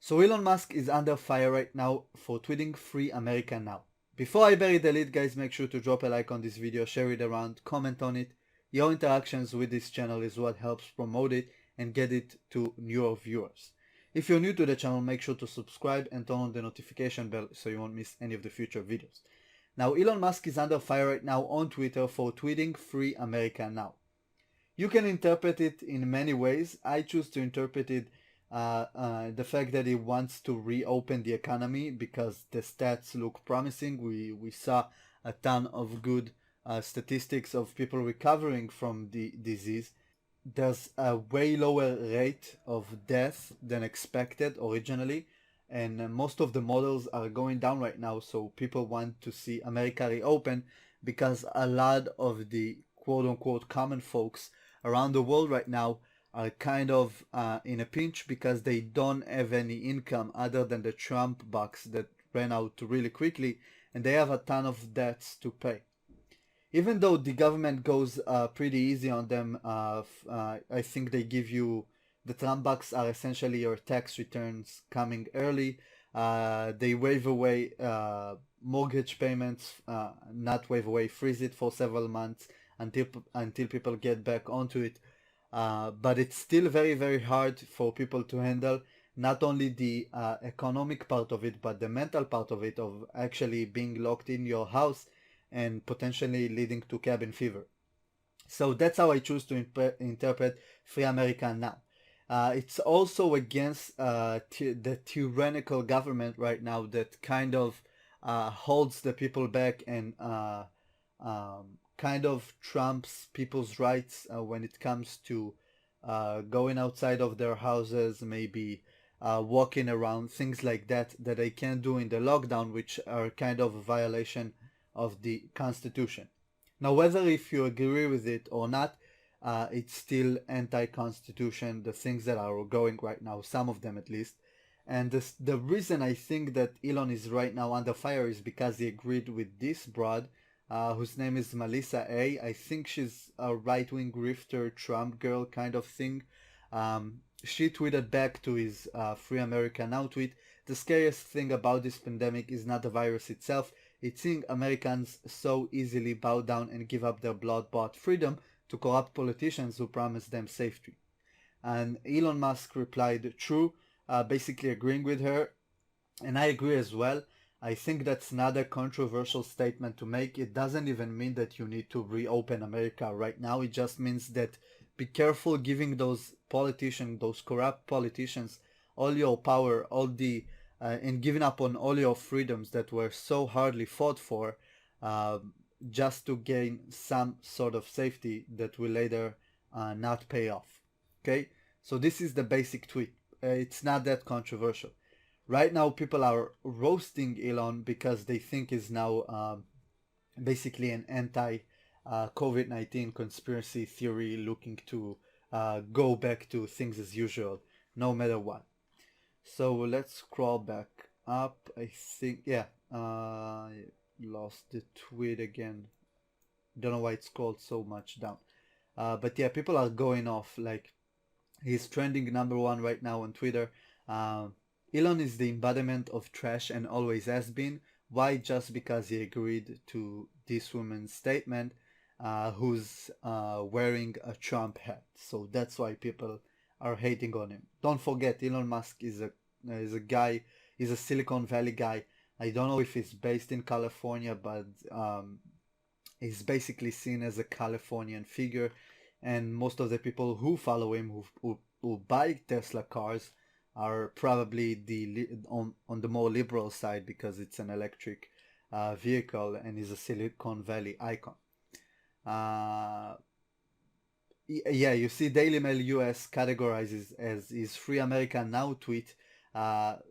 So Elon Musk is under fire right now for tweeting "Free America Now." Before I bury the lead, guys, make sure to drop a like on this video, share it around, comment on it. Your interactions with this channel is what helps promote it and get it to newer viewers. If you're new to the channel, make sure to subscribe and turn on the notification bell so you won't miss any of the future videos. Now, Elon Musk is under fire right now on Twitter for tweeting "Free America Now." You can interpret it in many ways. I choose to interpret it the fact that he wants to reopen the economy because the stats look promising. We saw a ton of good statistics of people recovering from the disease. There's a way lower rate of death than expected originally, and most of the models are going down right now. So people want to see America reopen because a lot of the quote unquote common folks around the world right now are kind of in a pinch because they don't have any income other than the Trump bucks that ran out really quickly, and they have a ton of debts to pay. Even though the government goes pretty easy on them, I think they give you the Trump bucks are essentially your tax returns coming early. They waive away mortgage payments, not waive away, freeze it for several months until people get back onto it. But it's still very hard for people to handle not only the economic part of it, but the mental part of it, of actually being locked in your house and potentially leading to cabin fever. So that's how I choose to interpret Free America Now. It's also against the tyrannical government right now that kind of holds the people back and kind of trumps people's rights when it comes to going outside of their houses, maybe walking around, things like that, that they can't do in the lockdown, which are kind of a violation of the Constitution. Now, whether if you agree with it or not, it's still anti-Constitution, the things that are going right now, some of them at least. And the reason I think that Elon is right now under fire is because he agreed with this broad, whose name is Melissa A. I think she's a right-wing grifter Trump girl kind of thing. She tweeted back to his Free America Now tweet, "The scariest thing about this pandemic is not the virus itself, it's seeing Americans so easily bow down and give up their blood-bought freedom to corrupt politicians who promise them safety." And Elon Musk replied, "True," basically agreeing with her. And I agree as well. I think that's not a controversial statement to make. It doesn't even mean that you need to reopen America right now. It just means that be careful giving those politicians, those corrupt politicians, all your power, all the and giving up on all your freedoms that were so hardly fought for, just to gain some sort of safety that will later not pay off. Okay, so this is the basic tweet. It's not that controversial. Right now, people are roasting Elon because they think he's now basically an anti-COVID-19 conspiracy theory looking to go back to things as usual, no matter what. So let's scroll back up. I think, yeah, lost the tweet again. Don't know why it scrolled so much down. But yeah, people are going off. Like, he's trending #1 right now on Twitter. Elon is the embodiment of trash and always has been. Why? Just because he agreed to this woman's statement, who's wearing a Trump hat. So that's why people are hating on him. Don't forget, Elon Musk is a guy, he's a Silicon Valley guy. I don't know if he's based in California, but he's basically seen as a Californian figure. And most of the people who follow him, who buy Tesla cars, are probably on the more liberal side because it's an electric vehicle and is a Silicon Valley icon. Yeah, you see Daily Mail US categorizes as his Free America Now tweet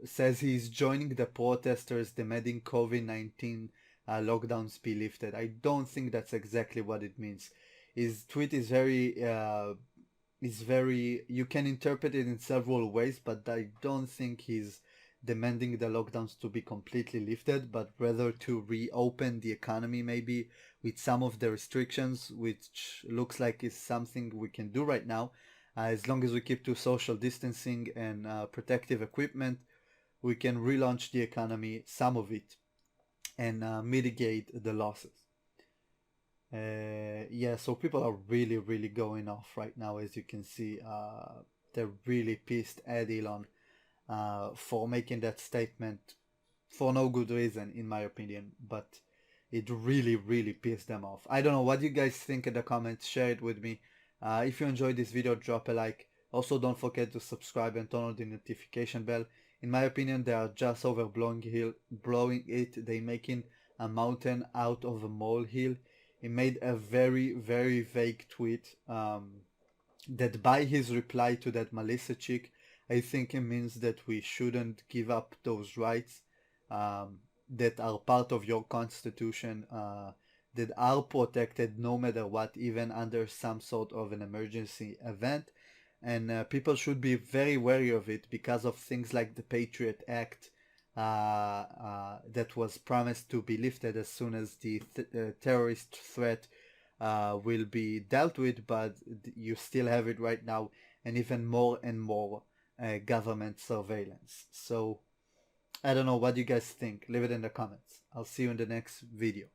says he's joining the protesters demanding COVID-19 lockdowns be lifted. I don't think that's exactly what it means. His tweet is very you can interpret it in several ways, but I don't think he's demanding the lockdowns to be completely lifted, but rather to reopen the economy maybe with some of the restrictions, which looks like is something we can do right now, as long as we keep to social distancing and protective equipment. we can relaunch the economy, some of it, and mitigate the losses. Yeah, so people are really, really going off right now, as you can see. They're really pissed at Elon for making that statement for no good reason, in my opinion, but it really, really pissed them off. I don't know, what do you guys think in the comments? Share it with me. If you enjoyed this video, drop a like. Also, don't forget to subscribe and turn on the notification bell. In my opinion, they are just blowing it. They making a mountain out of a molehill. He made a very, very vague tweet that by his reply to that Melissa chick, I think it means that we shouldn't give up those rights that are part of your constitution, that are protected no matter what, even under some sort of an emergency event. And people should be very wary of it because of things like the Patriot Act that was promised to be lifted as soon as the terrorist threat will be dealt with, but you still have it right now, and even more and more government surveillance. So I don't know, what do you guys think? Leave it in the comments. I'll see you in the next video.